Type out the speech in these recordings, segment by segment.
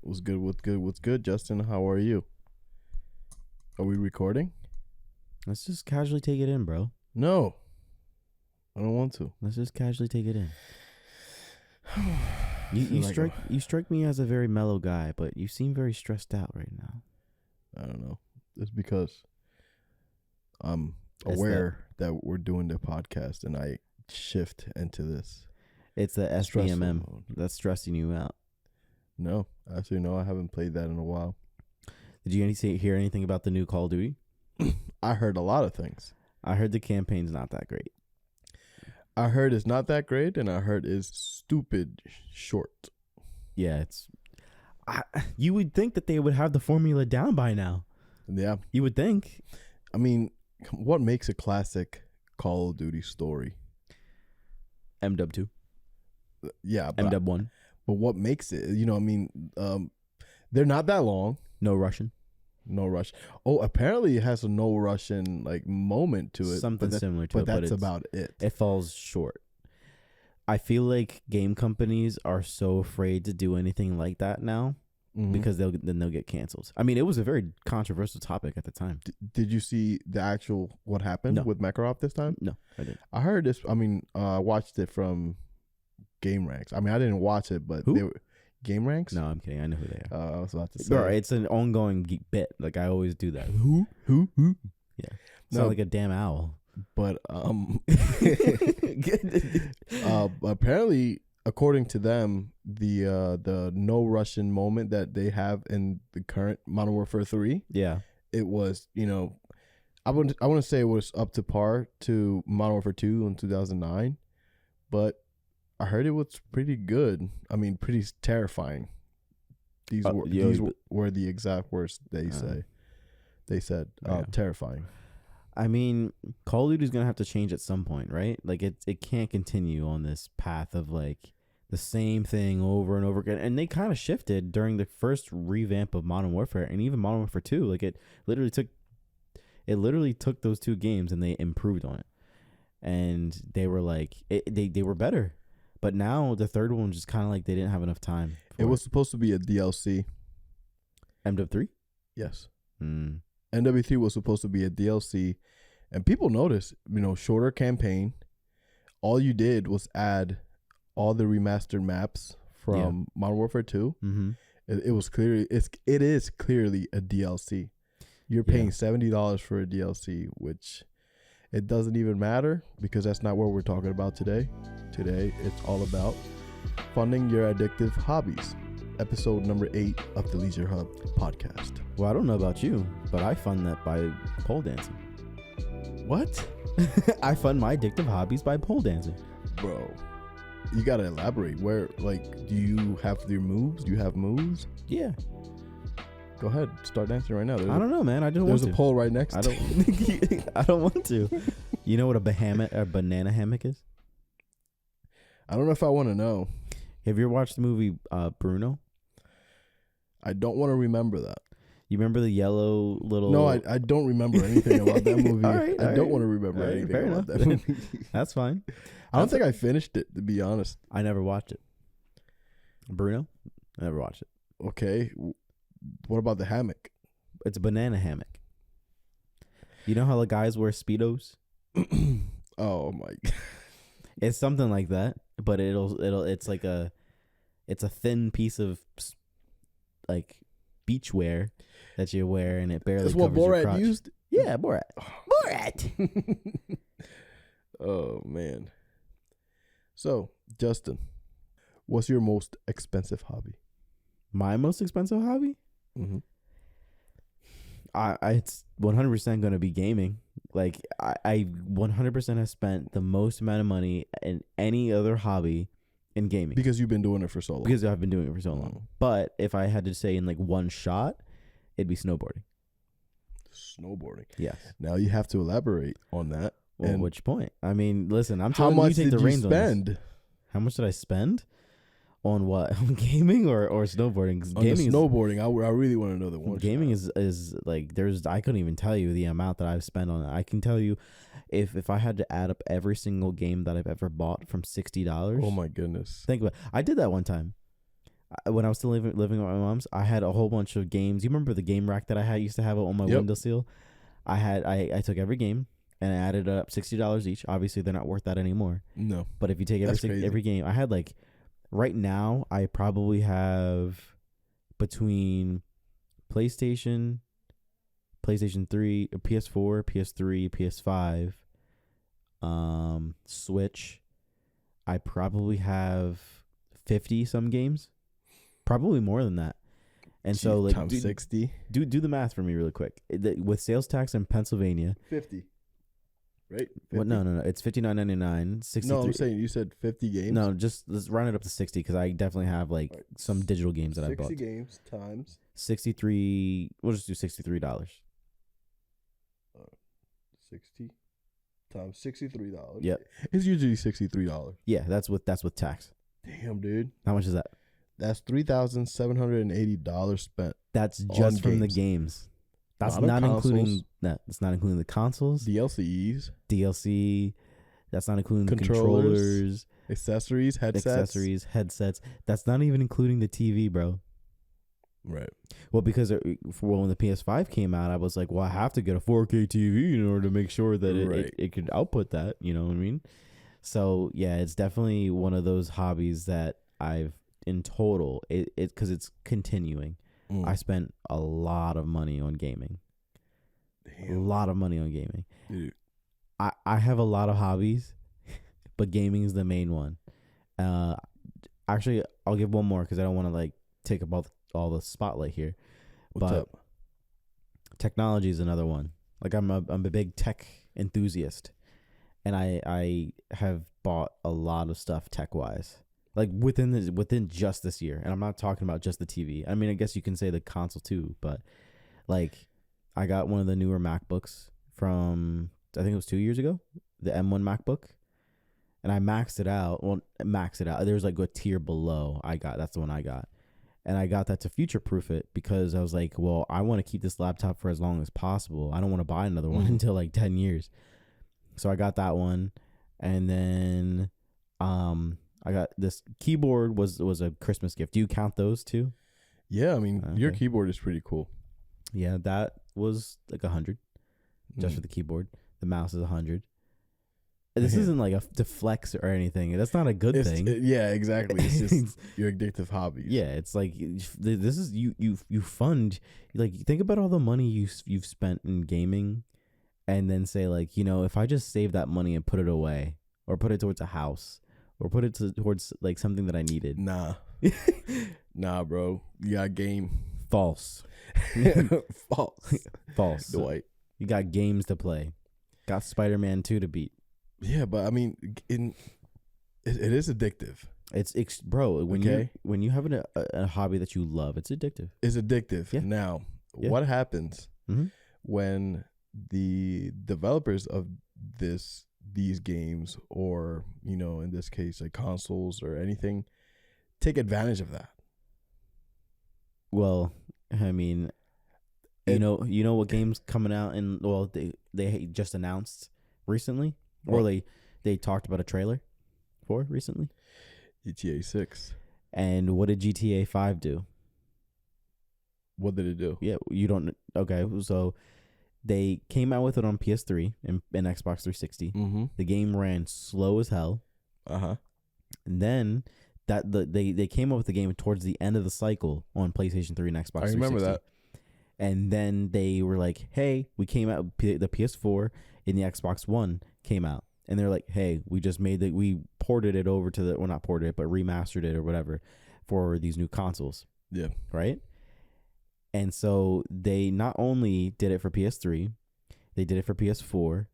What's good? What's good? What's good, Justin? How are you? Are we recording? Let's just casually take it in, bro. No, I don't want to. Let's just casually take it in. Feel You strike me as a very mellow guy, but you seem very stressed out right now. I don't know. It's because I'm It's aware that we're doing the podcast and I shift into this. It's the Stressful SBMM mode. that's stressing you out. No, actually, no. I haven't played that in a while. Did you hear anything about the new Call of Duty? I heard a lot of things. I heard the campaign's not that great. I heard it's not that great, and I heard it's stupid short. Yeah, you would think that they would have the formula down by now. Yeah. You would think. I mean, what makes a classic Call of Duty story? MW2, Yeah, but MW1, But what makes it, they're not that long. no Russian. No rush. Oh, apparently it has a no Russian like moment to it. Something similar to it. But that's about it. It falls short. I feel like game companies are so afraid to do anything like that now because they'll get canceled. I mean, it was a very controversial topic at the time. Did you see the actual what happened with Makarov this time? No, I didn't. I heard this. I mean, I watched it from Game Ranks. I mean, I didn't watch it, but Who? they were Game Ranks. No, I'm kidding. I know who they are. I was about to say, Bro, it's an ongoing bit. Like I always do that. Who? Yeah, sound No. like a damn owl. But apparently, according to them, the no Russian moment that they have in the current Modern Warfare 3, Yeah, it was, I wouldn't say it was up to par to Modern Warfare 2 in 2009, but I heard it was pretty good. I mean, pretty terrifying. These were the exact words they say. They said terrifying. I mean, Call of Duty is gonna have to change at some point, right? Like it can't continue on this path of like the same thing over and over again. And they kind of shifted during the first revamp of Modern Warfare and even Modern Warfare 2. Like it literally took those two games and they improved on it. And they were like they were better. But now the third one just kind of like they didn't have enough time. It was supposed to be a DLC. MW3? Yes. Mm. MW3 was supposed to be a DLC, and people noticed, shorter campaign. All you did was add all the remastered maps from Modern Warfare 2. Mm-hmm. It is clearly a DLC. You're paying $70 for a DLC, which it doesn't even matter because that's not what we're talking about today. Today, it's all about funding your addictive hobbies. Episode number 8 of the Leisure Hub podcast. Well, I don't know about you, but I fund that by pole dancing. What? I fund my addictive hobbies by pole dancing. Bro, you gotta elaborate. Where, do you have your moves? Do you have moves? Yeah. Go ahead, start dancing right now. I don't know, man. I don't want to. There's a pole right next to you. I don't want to. You know what a banana hammock is? I don't know if I want to know. Have you ever watched the movie Bruno? I don't want to remember that. You remember the yellow little... No, I don't remember anything about that movie. I don't want to remember anything about that movie. That's fine. I don't think I finished it, to be honest. I never watched it. Bruno? I never watched it. Okay. What about the hammock? It's a banana hammock. You know how the guys wear Speedos? Oh, my God. It's something like that, but it's like it's a thin piece of like beachwear that you wear, and it barely That's covers what your Borat crotch. used? Yeah, Borat. Borat. Oh, man. So, Justin, what's your most expensive hobby? My most expensive hobby? Mm-hmm. It's 100% going to be gaming. Like I 100% have spent the most amount of money in any other hobby in gaming. Because you've been doing it for so long. Because I've been doing it for so long. But if I had to say in like one shot, it'd be snowboarding. Snowboarding. Yes. Now you have to elaborate on that. Well, and which point? I mean, listen, I'm how telling much you, take did the you reins on this. spend? How much did I spend? On what? On gaming or snowboarding? 'Cause On gaming the snowboarding, I really want to know the one. Gaming is like I couldn't even tell you the amount that I've spent on it. I can tell you if I had to add up every single game that I've ever bought from $60. Oh my goodness! Think about it. I did that one time. when I was still living with my mom's, I had a whole bunch of games. You remember the game rack that I used to have on my windowsill? I took every game and I added up $60 each. Obviously, they're not worth that anymore. No. But if you take every game, I had like, right now, I probably have between PlayStation 3, PS4, PS3, PS5, Switch. I probably have 50 some games, probably more than that. And so like times 60. Do the math for me really quick. With sales tax in Pennsylvania, 50. Right? 50? What? No. It's $59.99. 63. No, I'm saying you said 50 games. No, just let's round it up to 60 because I definitely have like some digital games that I bought. 60 games times 63. We'll just do $63. 60 times $63. Yep. It's usually $63. Yeah, that's with tax. Damn, dude. How much is that? That's $3,780 spent. That's just from the games. That's not including that. That's not including the consoles, DLC. That's not including the controllers, accessories, headsets. That's not even including the TV, bro. Right. Well, because when the PS5 came out, I was like, well, I have to get a 4K TV in order to make sure that it could output that. You know what I mean? So yeah, it's definitely one of those hobbies that I've in total because it's continuing. I spent a lot of money on gaming. Damn. A lot of money on gaming. Dude. I have a lot of hobbies, but gaming is the main one. Actually, I'll give one more because I don't want to like take up all the spotlight here. What's up? Technology is another one. Like I'm a big tech enthusiast, and I have bought a lot of stuff tech wise. Like within just this year, and I'm not talking about just the TV. I mean, I guess you can say the console too, but like I got one of the newer MacBooks from I think it was 2 years ago, the M1 MacBook, and I maxed it out. Well, There's like a tier below. That's the one I got, and I got that to future proof it because I was like, well, I want to keep this laptop for as long as possible. I don't want to buy another one until like 10 years. So I got that one, and then I got this keyboard was a Christmas gift. Do you count those too? Yeah, I mean your keyboard is pretty cool. Yeah, that was like $100 just for the keyboard. The mouse is $100. This isn't like to flex or anything. That's not a good thing. Yeah, exactly. It's just your addictive hobbies. Yeah, it's like this is you fund, like think about all the money you've spent in gaming, and then say like, you know, if I just save that money and put it away or put it towards a house. Or put it towards like something that I needed. Nah, bro. You got game. False. False. Dwight. You got games to play. Got Spider-Man 2 to beat. Yeah, but I mean, it is addictive. It's bro. When you have a hobby that you love, it's addictive. It's addictive. Yeah. Now, what happens when the developers of these games, or you know, in this case like consoles or anything, take advantage of that? Well, I mean, you know what games coming out, and well, they just announced recently, or they talked about a trailer for recently. GTA 6. And what did GTA 5 do? What did it do? Yeah, you don't. Okay, so they came out with it on PS3 and Xbox 360. The game ran slow as hell. And then they came up with the game towards the end of the cycle on PlayStation 3 and Xbox 360. I remember that. And then they were like, hey, we came out, the PS4 and the Xbox One came out. And they're like, hey, we ported it over to not ported it, but remastered it or whatever for these new consoles. Yeah. Right? And so they not only did it for PS3, they did it for PS4,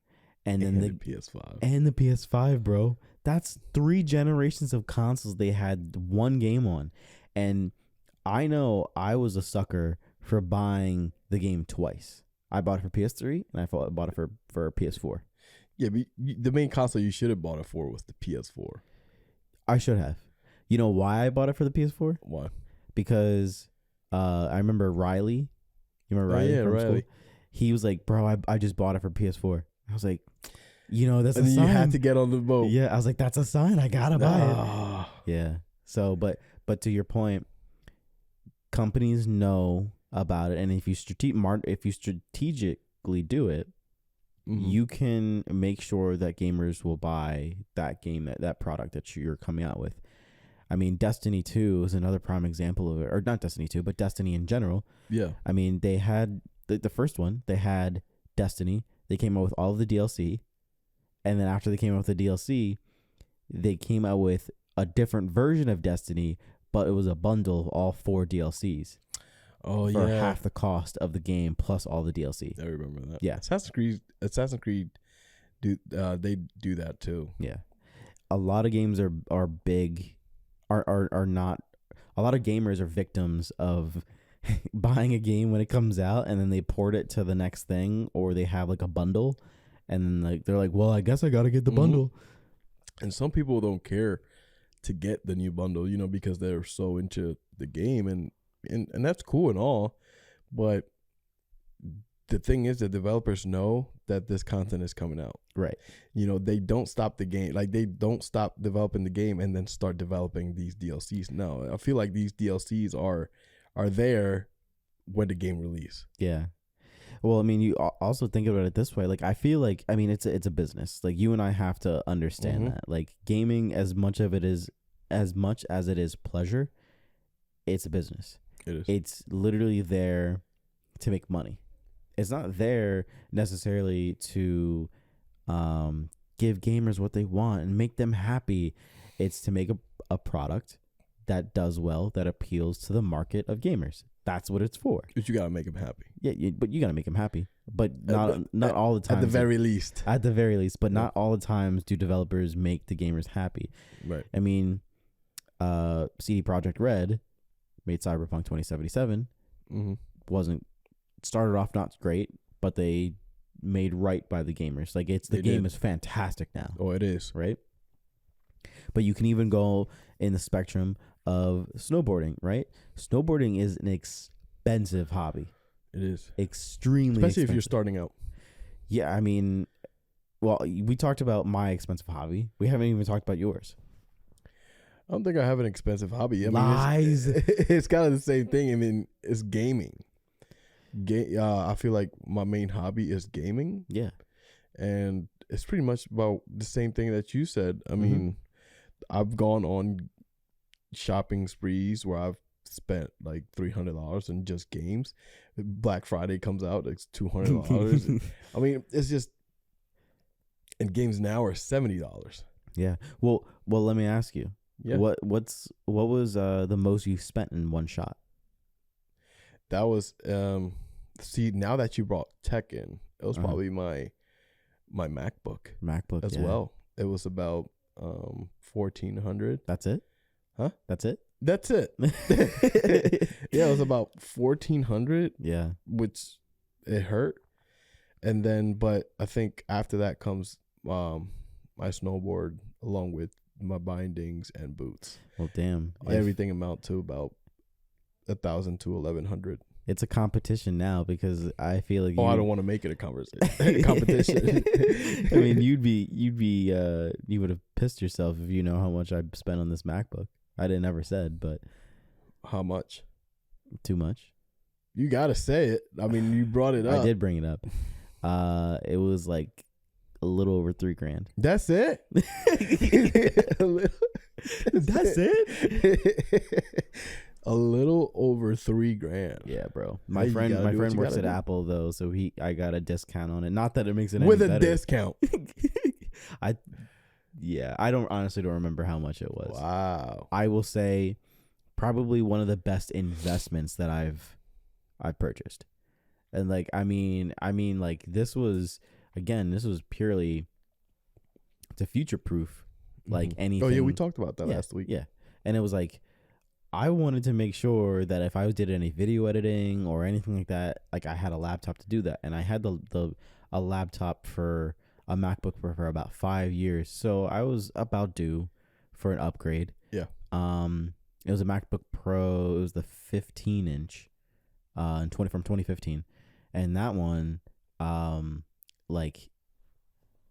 and then the PS5. And the PS5, bro. That's 3 generations of consoles they had one game on. And I know I was a sucker for buying the game twice. I bought it for PS3, and I bought it for PS4. Yeah, but the main console you should have bought it for was the PS4. I should have. You know why I bought it for the PS4? Why? Because I remember Riley. You remember Riley? Yeah, Riley. School? He was like, bro, I just bought it for PS4. I was like, you know, that's and a then sign. You had to get on the boat. Yeah, I was like, that's a sign. I gotta buy it. Yeah. So, but to your point, companies know about it, and if you strategically do it, you can make sure that gamers will buy that game, that product that you're coming out with. I mean, Destiny 2 is another prime example of it, or not Destiny 2, but Destiny in general. Yeah. I mean, they had the first one, they had Destiny. They came out with all of the DLC. And then after they came out with the DLC, they came out with a different version of Destiny, but it was a bundle of all 4 DLCs. Oh, for yeah. half the cost of the game plus all the DLC. I remember that. Yeah. Assassin's Creed they do that too. Yeah. A lot of games are big are not, a lot of gamers are victims of buying a game when it comes out and then they port it to the next thing, or they have like a bundle and then like they're like, well, I guess I got to get the bundle. And some people don't care to get the new bundle, you know, because they're so into the game, and that's cool and all, but the thing is, the developers know that this content is coming out. Right. You know, they don't stop the game. Like, they don't stop developing the game and then start developing these DLCs. No, I feel like these DLCs are there when the game release. Yeah. Well, I mean, you also think about it this way. Like, I feel like, I mean, it's a business. Like, you and I have to understand that. Like, gaming, as much as it is pleasure, it's a business. It is. It's literally there to make money. It's not there necessarily to give gamers what they want and make them happy. It's to make a product that does well, that appeals to the market of gamers. That's what it's for. But you gotta make them happy. Yeah, but you gotta make them happy. But not all the time. At the very least. At the very least. But not all the times do developers make the gamers happy. Right. I mean, CD Projekt Red made Cyberpunk 2077. Started off not great, but they made right by the gamers. Like, the game is fantastic now. Oh, it is. Right? But you can even go in the spectrum of snowboarding, right? Snowboarding is an expensive hobby. It is. Extremely Especially expensive. if you're starting out. Yeah, I mean, well, we talked about my expensive hobby. We haven't even talked about yours. I don't think I have an expensive hobby. I Lies. mean, it's kind of the same thing. I mean, it's gaming. I feel like my main hobby is gaming. Yeah. And it's pretty much about the same thing that you said. I mean, I've gone on shopping sprees where I've spent like $300 on just games. Black Friday comes out, it's $200. I mean, it's just, and games now are $70. Yeah. Well, let me ask you. Yeah. What was the most you spent in one shot? That was see, now that you brought tech in, it was probably my MacBook as well. It was about $1,400. That's it? Huh? That's it? That's it. Yeah, it was about $1,400. Yeah. Which it hurt. And then, but I think after that comes my snowboard along with my bindings and boots. Well, damn. Everything amount to about $1,000 to $1,100. It's a competition now because I feel like I don't want to make it a competition. I mean, you would have pissed yourself if you know how much I spent on this MacBook. I didn't ever said, but how much? Too much. You gotta say it. I mean, you brought it up. I did bring it up. It was like a little over $3,000. That's it. That's it. A little over $3,000. Yeah, bro. My friend works at Apple though, so I got a discount on it. Not that it makes it any with a better. discount. I honestly don't remember how much it was. Wow. I will say probably one of the best investments that I've purchased. And like I mean like this was purely to future proof like anything. Oh yeah, we talked about that last week. Yeah. And it was like I wanted to make sure that if I did any video editing or anything like that, like I had a laptop to do that. And I had a laptop for a MacBook for about 5 years. So I was about due for an upgrade. Yeah. It was a MacBook Pro. It was the 15-inch from 2015. And that one, like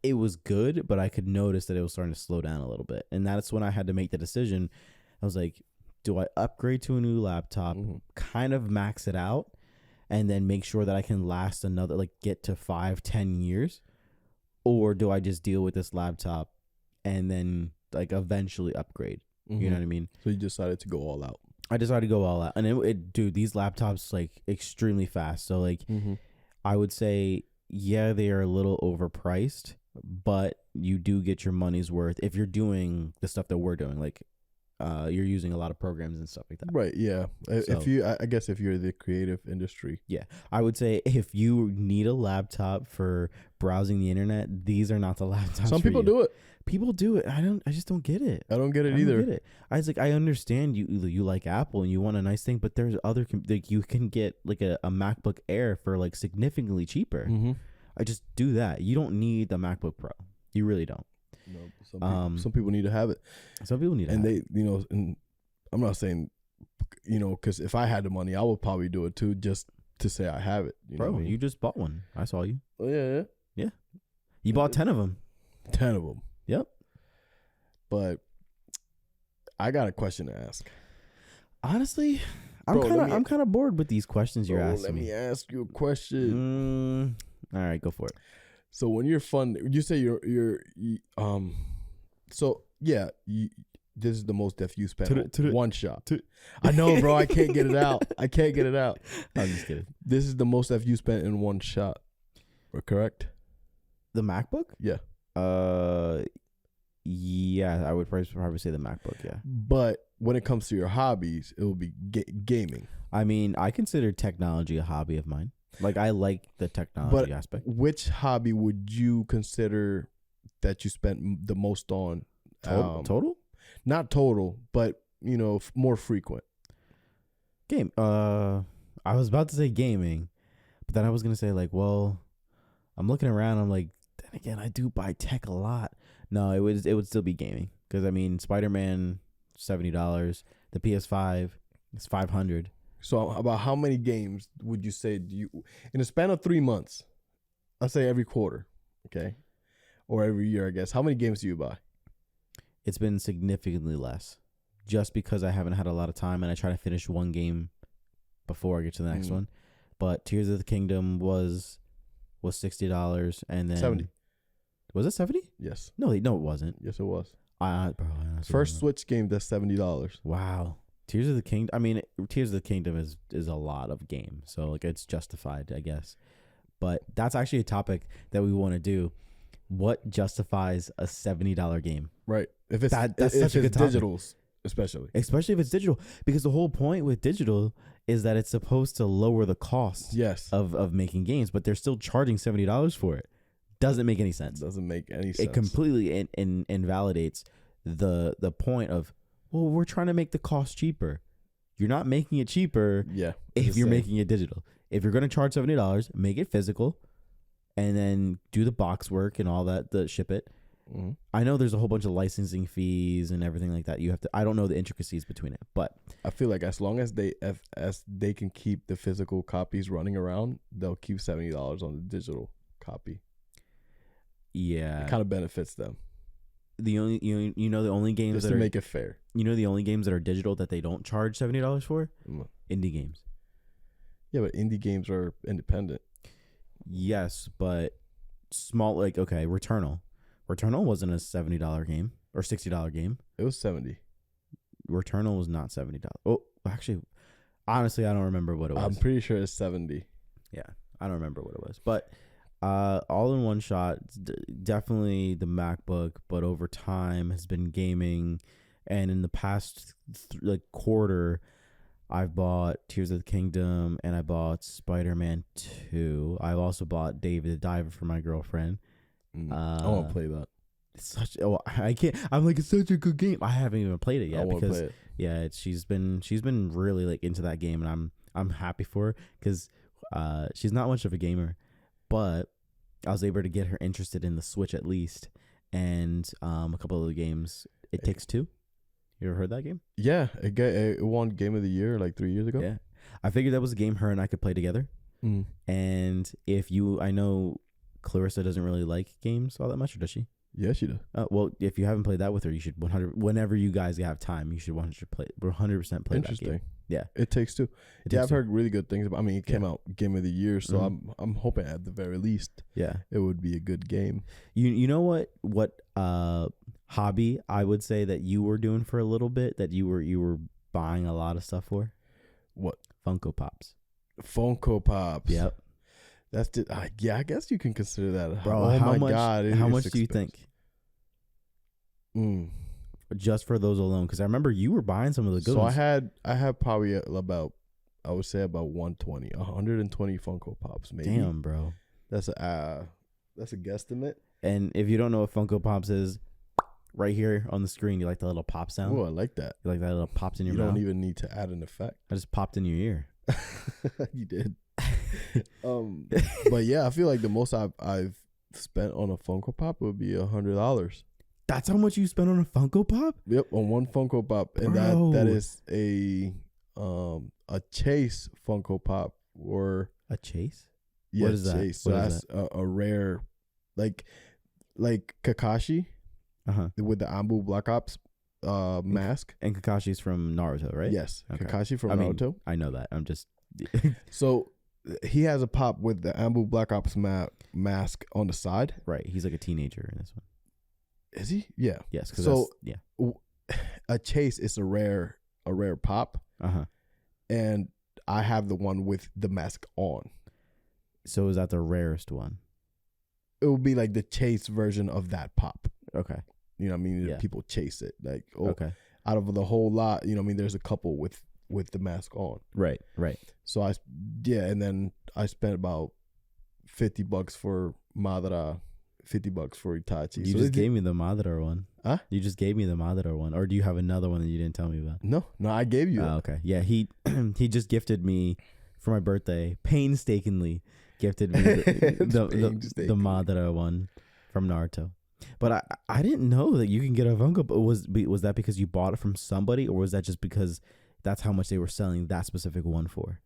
it was good, but I could notice that it was starting to slow down a little bit. And that's when I had to make the decision. I was like, do I upgrade to a new laptop, kind of max it out, and then make sure that I can last another, like get to 5-10 years? Or do I just deal with this laptop and then like eventually upgrade? You know what I mean? So you decided to go all out. I decided to go all out. And dude, these laptops like extremely fast. So like I would say, yeah, they are a little overpriced, but you do get your money's worth if you're doing the stuff that we're doing. Like you're using a lot of programs and stuff like that. Right, yeah. If you, I guess if you're the creative industry. Yeah. I would say if you need a laptop for browsing the internet, these are not the laptops. Some people do it. People do it. I just don't get it. I don't get it either. Get it. I understand you like Apple and you want a nice thing, but there's other like you can get like a MacBook Air for like significantly cheaper. I just do that. You don't need the MacBook Pro. You really don't. No, some people need to have it. Some people need to have it. And they, and I'm not saying, because if I had the money, I would probably do it too, just to say I have it. You know Bro, what I mean? you just bought one. I saw you. Oh, yeah. You bought 10 of them. 10 of them. Yep. But I got a question to ask. Honestly, I'm kind of bored with these questions you're asking me. Let me ask you a question. All right, go for it. So when you're you say so yeah, this is the most def you spent on one shot. I know, bro. I can't get it out. I'm just kidding. This is the most def you spent in one shot. Correct? The MacBook? Yeah. Yeah, I would probably say the MacBook, yeah. But when it comes to your hobbies, it will be gaming. I mean, I consider technology a hobby of mine. Like, I like the technology aspect. Which hobby would you consider that you spent the most on? Total? Not total, but, more frequent. Game. I was about to say gaming, but then I was going to say, like, well, I'm looking around, I'm like, then again, I do buy tech a lot. No, it would still be gaming. Because, I mean, Spider-Man, $70. The PS5 is $500. So about how many games would you say in a span of 3 months, I'll say every quarter, okay? Or every year, I guess. How many games do you buy? It's been significantly less. Just because I haven't had a lot of time and I try to finish one game before I get to the next one. But Tears of the Kingdom was $60 and then 70. Was it 70? Yes. No, it wasn't. Yes, it was. First Switch game, that's $70. Wow. Tears of the Kingdom. I mean, Tears of the Kingdom is a lot of game, so like it's justified, I guess. But that's actually a topic that we want to do. What justifies a $70 game? Right. If it's that's such a good topic. Digitals, especially if it's digital, because the whole point with digital is that it's supposed to lower the cost. Yes. Of making games, but they're still charging $70 for it. Doesn't make any sense. Doesn't make any sense. It completely invalidates the point of, well, we're trying to make the cost cheaper. You're not making it cheaper if you're making it digital. If you're going to charge $70, make it physical and then do the box work and all that, ship it. Mm-hmm. I know there's a whole bunch of licensing fees and everything like that. I don't know the intricacies between it, but I feel like as long as they can keep the physical copies running around, they'll keep $70 on the digital copy. Yeah. It kind of benefits them. The only the only games just that to make it fair. The only games that are digital that they don't charge $70 for? Indie games. Yeah, but indie games are independent. Yes, but small, like, okay, Returnal. Returnal wasn't a $70 game or $60 game. It was 70. Returnal was not $70. Oh, actually, honestly, I don't remember what it was. I'm pretty sure it's 70. Yeah, I don't remember what it was, but all in one shot, definitely the MacBook, but over time has been gaming, and in the past quarter, I've bought Tears of the Kingdom and I bought Spider-Man 2. I've also bought David the Diver for my girlfriend. I want to play that. It's I can't. I'm like, it's such a good game. I haven't even played it yet because she's been really like into that game, and I'm happy for her because she's not much of a gamer, but I was able to get her interested in the Switch at least, and a couple of the games. It Takes Two. You ever heard that game? Yeah, it won Game of the Year like 3 years ago. Yeah, I figured that was a game her and I could play together. And I know Clarissa doesn't really like games all that much, or does she? Yeah, she does. Well, if you haven't played that with her, you should 100. Whenever you guys have time, you should 100% play that game. Yeah, It Takes Two. I've heard really good things about. I mean, it came out Game of the Year, so Mhm. I'm hoping at the very least, it would be a good game. You know what hobby I would say that you were doing for a little bit that you were buying a lot of stuff for? What? Funko Pops. Funko Pops. Yep. That's yeah. I guess you can consider that. Bro, oh how my much, God! How much do you think? Just for those alone, because I remember you were buying some of the good ones. So I had probably about, I would say about 120 Funko Pops, maybe. Damn, bro. That's a guesstimate. And if you don't know what Funko Pops is, right here on the screen, you like the little pop sound? Oh, I like that. You like that little pops in your mouth? You don't even need to add an effect. I just popped in your ear. You did. But yeah, I feel like the most I've spent on a Funko Pop would be $100. That's how much you spent on a Funko Pop? Yep, on one Funko Pop, and Bro. that is a Chase Funko Pop, or a Chase. Yeah, what is that? Chase. So that's a rare, like Kakashi, with the Ambu Black Ops mask. And Kakashi's from Naruto, right? Yes, okay. Kakashi from Naruto. I know that. I'm just so he has a pop with the Ambu Black Ops mask on the side. Right. He's like a teenager in this one. Is he? Yeah. Yes. So a Chase is a rare pop. And I have the one with the mask on. So is that the rarest one? It would be like the Chase version of that pop. Okay. You know what I mean? Yeah. People chase it. Like, okay. Out of the whole lot, you know what I mean? There's a couple with the mask on. Right. So and then I spent about $50 for Madara, $50 for Itachi. You just gave me the Madara one. Huh? You just gave me the Madara one. Or do you have another one that you didn't tell me about? No, I gave you it. Okay. Yeah, he just gifted me for my birthday, painstakingly gifted me the Madara one from Naruto. But I didn't know that you can get a Funko. But was that because you bought it from somebody, or was that just because that's how much they were selling that specific one for?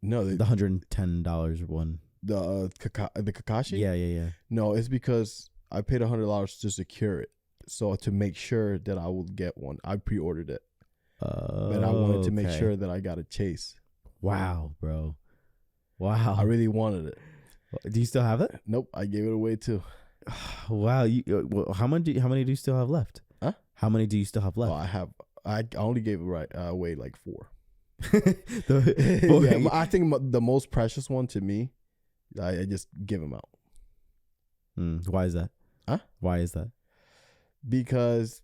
No, the $110 one. The Kakashi? Yeah. No, it's because I paid $100 to secure it. So to make sure that I will get one, I pre-ordered it. But I wanted to make sure that I got a Chase. Wow, bro. Wow. I really wanted it. Do you still have it? Nope, I gave it away too. Wow. How many do you still have left? Huh? How many do you still have left? I only gave it away like 4. Yeah, I think the most precious one to me, I just give them out. Why is that? Huh? Why is that? Because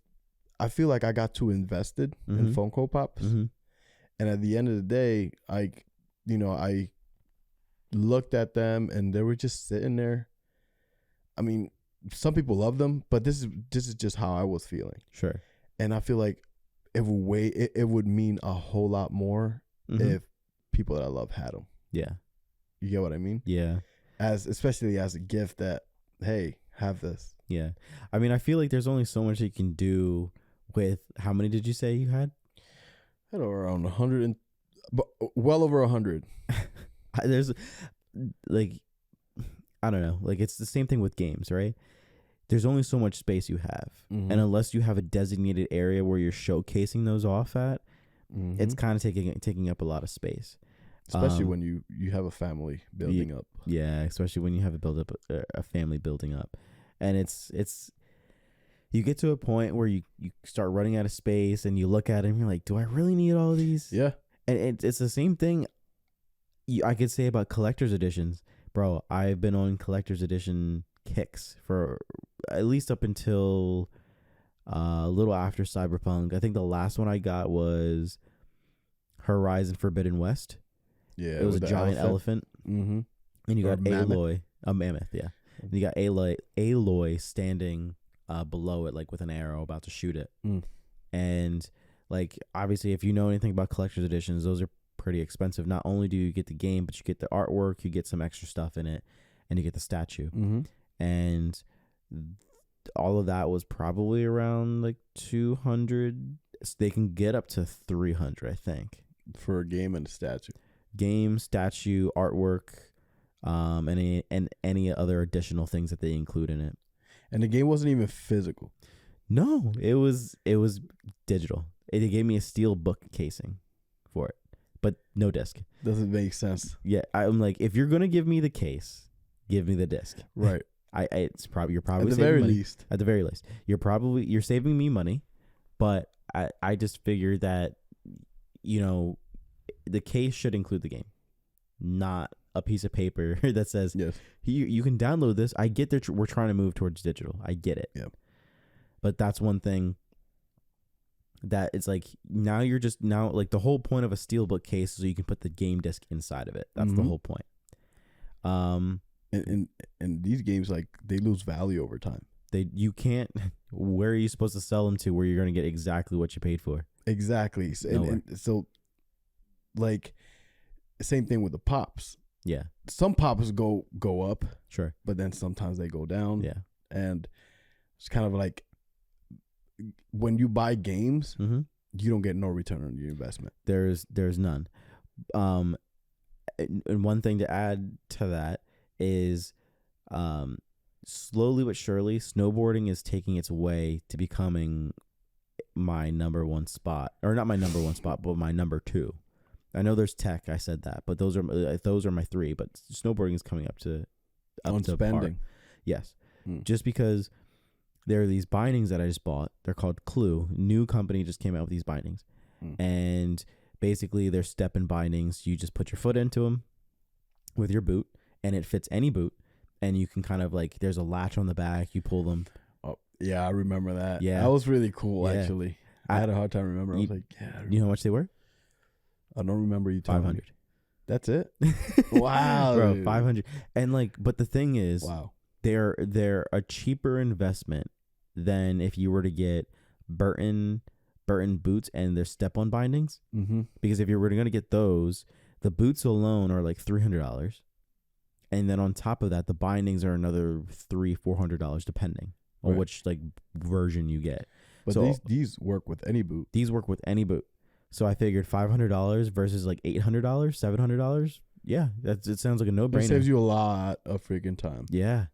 I feel like I got too invested in Funko Pops. And at the end of the day, I looked at them and they were just sitting there. I mean, some people love them, but this is just how I was feeling. Sure. And I feel like it would mean a whole lot more if people that I love had them. Yeah. You get what I mean? Yeah. Especially as a gift that, hey, have this. Yeah. I mean, I feel like there's only so much you can do with, how many did you say you had? I had around 100 well over 100. There's like, I don't know, like it's the same thing with games, right? There's only so much space you have. And unless you have a designated area where you're showcasing those off at, it's kind of taking up a lot of space. Especially when you have a family building up. Yeah, especially when you have a family building up. And it's you get to a point where you start running out of space and you look at it and you're like, do I really need all of these? Yeah. And it's the same thing I could say about collector's editions. Bro, I've been on collector's edition kicks for at least up until a little after Cyberpunk. I think the last one I got was Horizon Forbidden West. Yeah, it was a giant elephant. And you got Aloy, a mammoth. Yeah, and you got Aloy standing below it, like with an arrow, about to shoot it. And like, obviously, if you know anything about collector's editions, those are pretty expensive. Not only do you get the game, but you get the artwork, you get some extra stuff in it, and you get the statue. And all of that was probably around like 200. They can get up to 300, I think, for a game and a statue. Game, statue, artwork, and any other additional things that they include in it. And the game wasn't even physical. No, it was digital. It gave me a steel book casing for it, but no disc. Doesn't make sense. Yeah, I'm like, if you're gonna give me the case, give me the disc. Right. It's probably you're probably at the saving very money. least. At the very least, you're saving me money, but I just figured that, you know, the case should include the game, not a piece of paper that says Yes. you can download this. I get that we're trying to move towards digital. I get it. Yep. But that's one thing that it's like now like the whole point of a steelbook case is so you can put the game disc inside of it. That's the whole point. And these games, like, they lose value over time. You can't. Where are you supposed to sell them to where you're going to get exactly what you paid for? Exactly. And so, like, same thing with the pops. Yeah. Some pops go up, Sure. but then sometimes they go down. Yeah. And it's kind of like when you buy games, you don't get no return on your investment. There's none. And one thing to add to that is, slowly but surely, snowboarding is taking its way to becoming my number one spot, or not my number one spot, but my number two. I know there's tech. I said that, but those are my three. But snowboarding is coming up to spending. par. Yes, just because there are these bindings that I just bought. They're called Clue. New company just came out with these bindings, and basically they're step-in bindings. You just put your foot into them with your boot, and it fits any boot. And you can kind of like, there's a latch on the back. You pull them. Oh, yeah, I remember that. Yeah, that was really cool. Yeah. Actually, I had a hard time remembering. I was like, yeah. You know how much they were? I don't remember you telling me. 500. That's it. Wow, bro, dude. 500. And like, but the thing is, wow, they're a cheaper investment than if you were to get Burton boots and their step-on bindings. Because if you were going to get those, the boots alone are like $300. And then on top of that, the bindings are another $300-$400 depending on which like version you get. But so these work with any boot. These work with any boot. So I figured $500 versus like $800, $700. Yeah, it sounds like a no-brainer. It saves you a lot of freaking time. Yeah,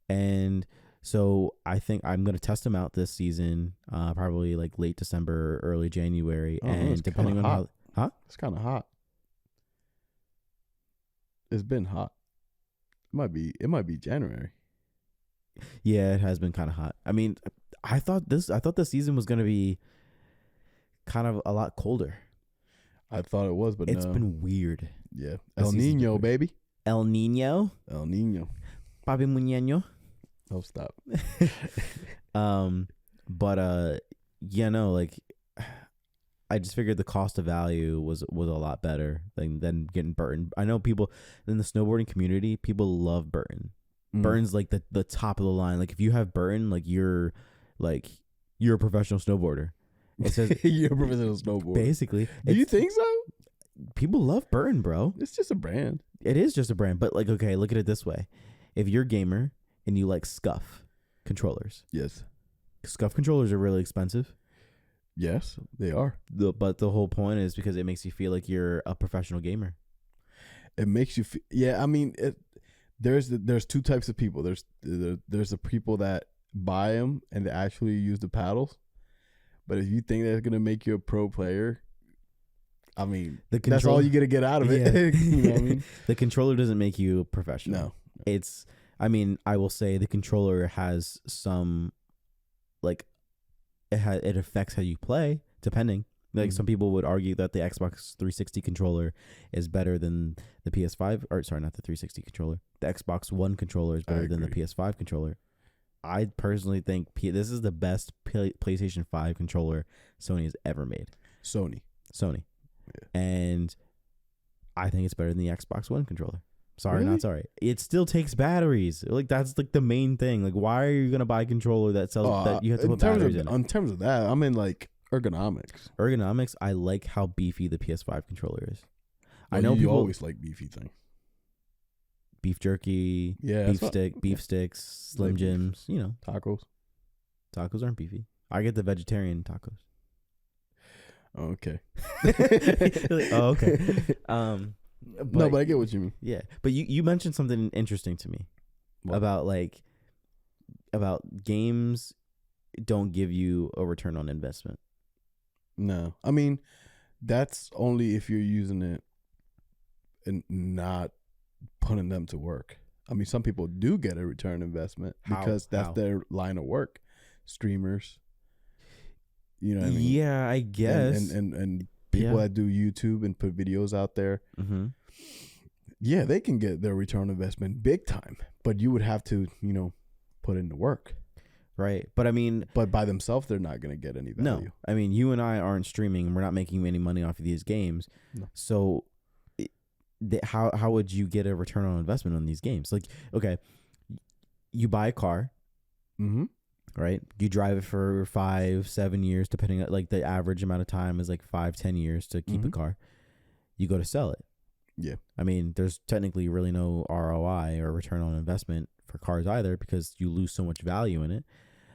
and so I think I'm gonna test them out this season, probably like late December, early January, and depending on how, it's kind of hot. It's been hot. It might be January. Yeah, it has been kind of hot. I mean, I thought the season was gonna be kind of a lot colder. I thought it was, but it's been weird. Yeah, El Nino, baby. El Nino. Papi Muñeño. Oh, stop. But yeah, no, like I just figured the cost of value was a lot better than getting Burton. I know people in the snowboarding community, people love Burton. Burton's like the top of the line. Like if you have Burton, like you're a professional snowboarder. It says you're a professional snowboarder. Basically. Do you think so? People love Burton, bro. It's just a brand. It is just a brand, but like, okay, look at it this way. If you're a gamer and you like Scuff controllers. Yes. Scuff controllers are really expensive. Yes, they are. But the whole point is because it makes you feel like you're a professional gamer. It makes you feel, yeah, I mean, there's two types of people. There's the people that buy them and they actually use the paddles. But if you think that's going to make you a pro player, I mean, that's all you get to get out of it. Yeah. You know what I mean? The controller doesn't make you a professional. No. I mean, I will say the controller has some, like, it affects how you play, depending. Like, some people would argue that the Xbox 360 controller is better than the PS5, or sorry, not the 360 controller. The Xbox One controller is better than the PS5 controller. I personally think this is the best PlayStation 5 controller Sony has ever made. Sony. Yeah. And I think it's better than the Xbox One controller. Sorry, really? Not sorry. It still takes batteries. Like, that's like the main thing. Like, why are you going to buy a controller that sells that you have to put batteries in it? In terms of that, I'm in like ergonomics. I like how beefy the PS5 controller is. Well, I know you people always like beefy things. Beef jerky, yeah, beef sticks, Slim Jims, you know. Tacos aren't beefy. I get the vegetarian tacos. Oh, okay. Like, oh, okay. But I get what you mean. Yeah, but you mentioned something interesting to me about like about games don't give you a return on investment. No, I mean that's only if you're using it and not putting them to work. I mean, some people do get a return investment because that's their line of work. Streamers, you know what I mean? Yeah, I guess. And people that do YouTube and put videos out there. Mm-hmm. Yeah, they can get their return on investment big time, but you would have to, put in the work. Right. But I mean, but by themselves, they're not going to get any value. No, I mean, you and I aren't streaming. We're not making any money off of these games. No. So how would you get a return on investment on these games? Like, okay, you buy a car, mm-hmm. right? You drive it for 5-7 years, depending on like the average amount of time is like 5-10 years to keep mm-hmm. a car. You go to sell it. Yeah. I mean, there's technically really no ROI or return on investment for cars either because you lose so much value in it.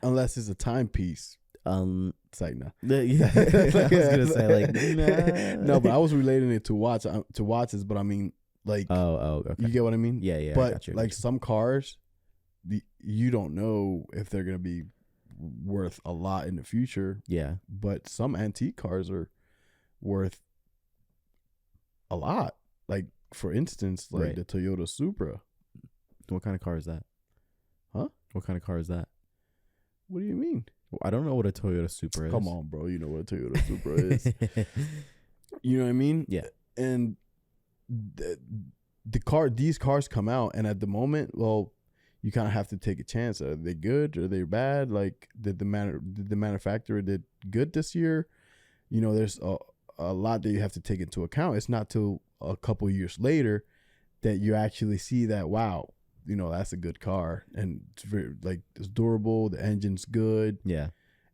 Unless it's a timepiece. It's like, nah. Yeah. I was gonna say like, nah. No, but I was relating it to watches, but I mean, like, okay. You get what I mean? Yeah. But like some cars, you don't know if they're gonna be worth a lot in the future. Yeah. But some antique cars are worth a lot. Like, for instance, like the Toyota Supra. What kind of car is that? Huh? What kind of car is that? What do you mean? I don't know what a Toyota Supra is. Come on, bro. You know what a Toyota Supra is. You know what I mean? Yeah. And these cars come out, and at the moment, well, you kind of have to take a chance. Are they good? Are they bad? Like, did the manufacturer did good this year? There's a lot that you have to take into account. It's not till a couple years later that you actually see that, wow, that's a good car, and it's very, like, it's durable, the engine's good. Yeah.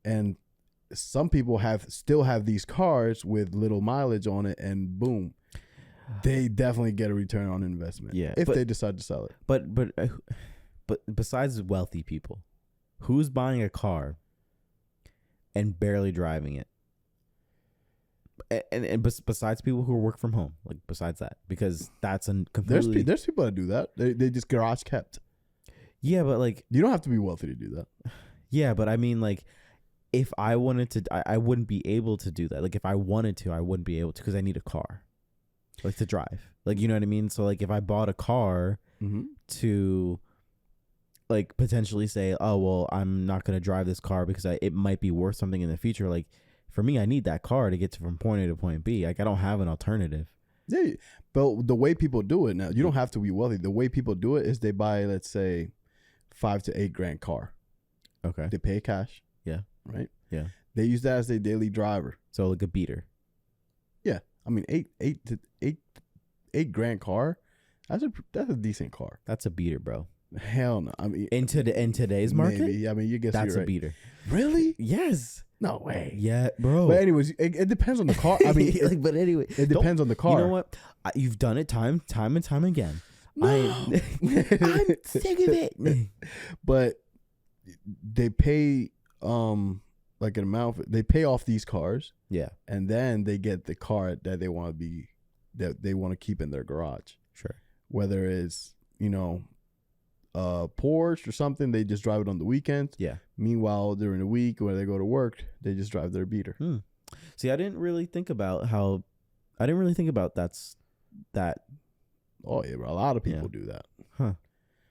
And some people still have these cars with little mileage on it, and boom, they definitely get a return on investment. Yeah, if they decide to sell it. But besides wealthy people, who's buying a car and barely driving it? And besides people who work from home, like besides that, because that's a completely there's people that do that. They just garage kept. Yeah, but like you don't have to be wealthy to do that. Yeah, but I mean, like, if I wanted to, I wouldn't be able to do that. Like, if I wanted to, I wouldn't be able to because I need a car, like, to drive. Like, you know what I mean? So like, if I bought a car mm-hmm. to like potentially say, oh well, I'm not gonna drive this car because it might be worth something in the future. Like, for me, I need that car to get from point A to point B. Like, I don't have an alternative. Yeah, but the way people do it now, you don't have to be wealthy. The way people do it is they buy, let's say, $5,000 to $8,000 car. Okay. They pay cash. Yeah. Right. Yeah. They use that as their daily driver. So like a beater. Yeah, I mean, $8,000 car. That's a decent car. That's a beater, bro. Hell no. I mean, in today's market, maybe. I mean, you guess that's you're a beater. Really? Yes. No way. Yeah, bro. But anyways, it depends on the car. I mean, but anyway, it depends on the car. You know what? You've done it time and time again. No. I'm sick of it. But they pay like an amount. They pay off these cars. Yeah, and then they get the car that they want to keep in their garage. Sure. Whether it's Porsche or something, they just drive it on the weekends. Yeah. Meanwhile, during the week when they go to work, they just drive their beater. See, I didn't really think about that. Oh yeah, bro. A lot of people do that. Huh.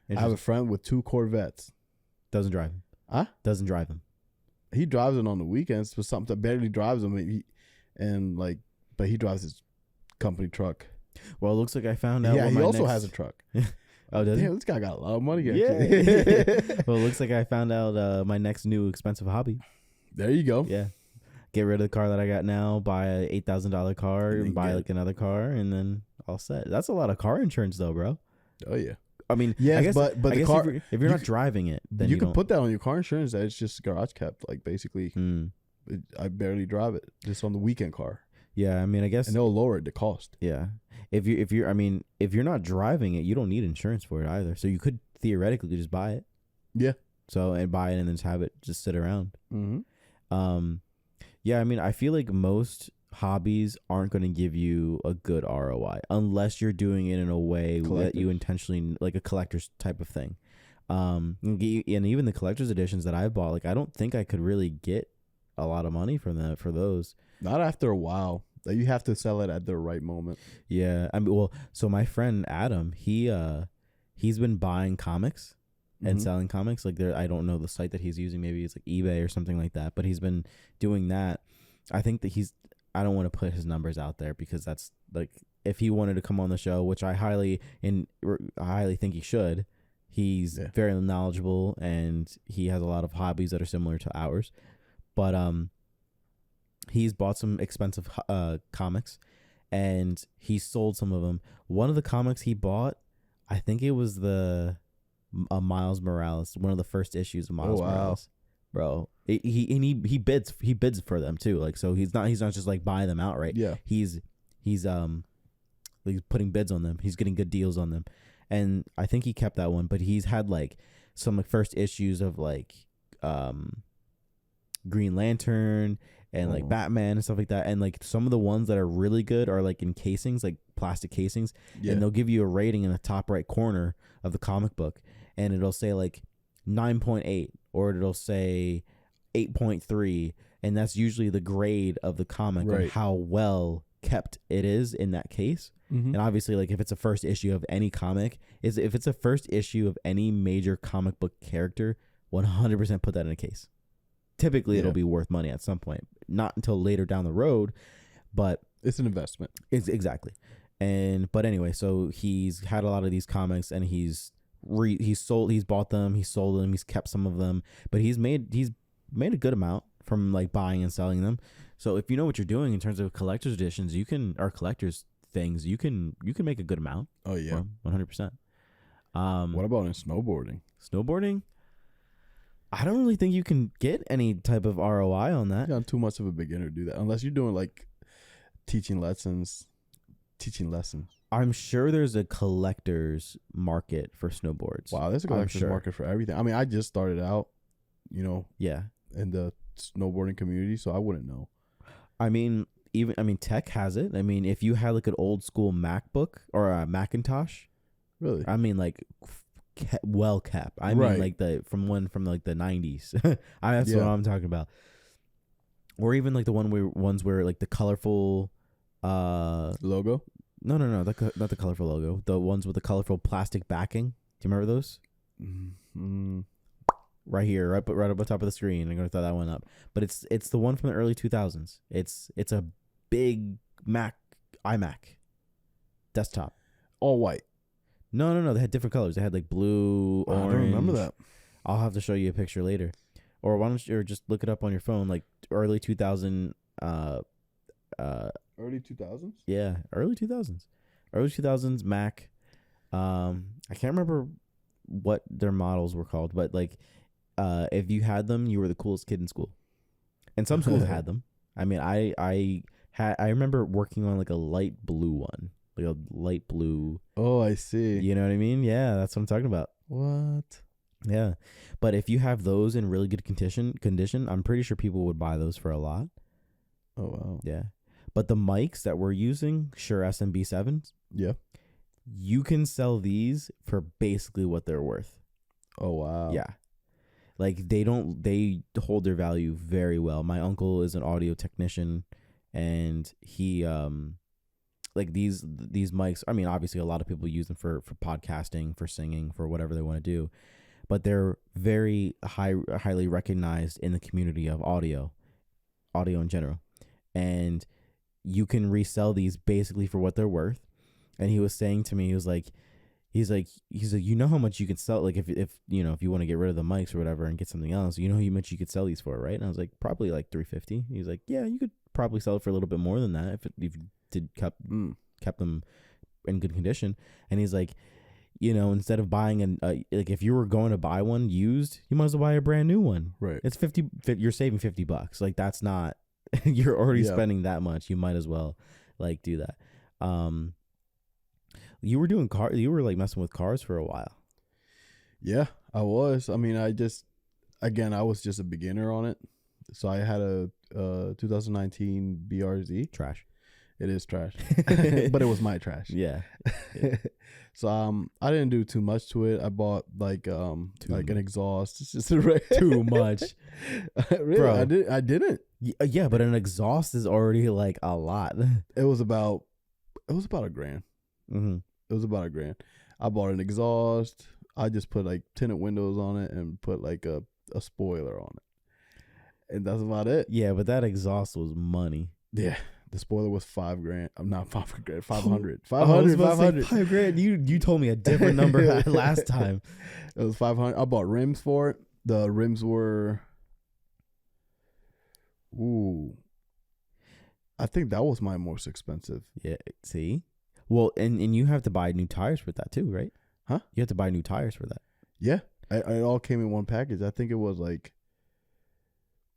I have a friend with 2 Corvettes. Doesn't drive them. Huh? Doesn't drive them. He drives it on the weekends, but something barely drives them. But he drives his company truck. Well, it looks like I found out. Yeah, he also has a truck. Oh, does he? Damn, this guy got a lot of money. Yeah. Well, it looks like I found out my next new expensive hobby. There you go. Yeah. Get rid of the car that I got now, buy a $8,000 car, and buy like another car, and then all set. That's a lot of car insurance, though, bro. Oh yeah. I mean, yes, I guess, but I the guess car, if you're not driving it, then you can put that on your car insurance. That it's just garage kept. Like, basically, I barely drive it, just on the weekend car. Yeah, I mean, I guess, and they'll lower the cost. Yeah, if you're not driving it, you don't need insurance for it either. So you could theoretically just buy it. Yeah. So and buy it and then just have it just sit around. Mm-hmm. Yeah, I mean, I feel like most hobbies aren't going to give you a good ROI unless you're doing it in a way that you intentionally, like a collector's type of thing. And even the collector's editions that I bought, like I don't think I could really get a lot of money from that for those. Not after a while. Like, you have to sell it at the right moment. Yeah, I mean, well, so my friend Adam, he's been buying comics and selling comics. Like, I don't know the site that he's using. Maybe it's like eBay or something like that. But he's been doing that. I think that I don't want to put his numbers out there because that's like, if he wanted to come on the show, which I highly think he should. He's very knowledgeable and he has a lot of hobbies that are similar to ours. But he's bought some expensive comics and he sold some of them. One of the comics he bought, I think it was the Miles Morales, one of the first issues of Miles Morales. Bro, he bids for them too. Like, so he's not just like buying them outright. Yeah, he's putting bids on them. He's getting good deals on them, and I think he kept that one. But he's had like some like first issues of like Green Lantern and like Batman and stuff like that. And like some of the ones that are really good are like in casings, like plastic casings, and they'll give you a rating in the top right corner of the comic book, and it'll say like 9.8 or it'll say 8.3, and that's usually the grade of the comic and how well kept it is in that case. And obviously, like if it's a first issue of any comic, if it's a first issue of any major comic book character, 100% put that in a case. Typically, it'll be worth money at some point, not until later down the road, but it's an investment. It's exactly. But anyway, so he's had a lot of these comics and he's bought them, he sold them, he's kept some of them, but he's made a good amount from like buying and selling them. So if you know what you're doing in terms of collector's editions, or collector's things, you can make a good amount. Oh yeah, 100%. What about in snowboarding? Snowboarding, I don't really think you can get any type of ROI on that. Yeah, I'm too much of a beginner to do that unless you're doing like teaching lessons. I'm sure there's a collector's market for snowboards. Wow, there's a collector's market for everything. I mean, I just started out, in the snowboarding community, so I wouldn't know. I mean, tech has it. I mean, if you had like an old school MacBook or a Macintosh, really? I mean, like well kept. I mean, like from like the 90s. That's what I'm talking about. Or even like the ones where like the colorful logo. No, not the colorful logo. The ones with the colorful plastic backing. Do you remember those? Right here, right up on top of the screen. I'm gonna throw that one up. But it's the one from the early 2000s. It's a big iMac desktop. All white. No. They had different colors. They had like blue, orange. I don't remember that. I'll have to show you a picture later, or why don't you just look it up on your phone? Like early 2000. Early 2000s? Yeah, early 2000s Mac. I can't remember what their models were called, but like if you had them, you were the coolest kid in school. And some schools had them. I mean, I remember working on like a light blue one. Like a light blue. Oh, I see. You know what I mean? Yeah, that's what I'm talking about. What? Yeah. But if you have those in really good condition, I'm pretty sure people would buy those for a lot. Oh, wow. Yeah. But the mics that we're using, Shure SMB7s, you can sell these for basically what they're worth. Oh, wow. Yeah. Like they hold their value very well. My uncle is an audio technician and he like these mics, I mean, obviously a lot of people use them for podcasting, for singing, for whatever they want to do, but they're very highly recognized in the community of audio in general. And you can resell these basically for what they're worth. And he was saying to me, he's like, you know how much you can sell, like if you want to get rid of the mics or whatever and get something else, you know how much you could sell these for, right? And I was like, probably like $350. He's like, yeah, you could probably sell it for a little bit more than that if you did kept them in good condition. And he's like, instead of buying like if you were going to buy one used, you might as well buy a brand new one. Right. It's you're saving $50. Like that's not, you're already spending that much. You might as well like do that. You were doing you were like messing with cars for a while. Yeah, I was. I mean, I was just a beginner on it. So I had a 2019 BRZ. Trash. It is trash, but it was my trash. Yeah. So I didn't do too much to it. I bought like an exhaust. It's just Too much. Really? Bro. I didn't. Yeah, but an exhaust is already like a lot. It was about $1,000. Mm-hmm. It was about $1,000. I bought an exhaust. I just put like tinted windows on it and put like a spoiler on it, and that's about it. Yeah, but that exhaust was money. Yeah, the spoiler was $5,000. I'm not $5,000. 500. $500. You told me a different number last time. It was 500. I bought rims for it. The rims were, I think that was my most expensive. Yeah. See, well, and you have to buy new tires for that too, right? Huh? You have to buy new tires for that. Yeah, it all came in one package. I think it was like,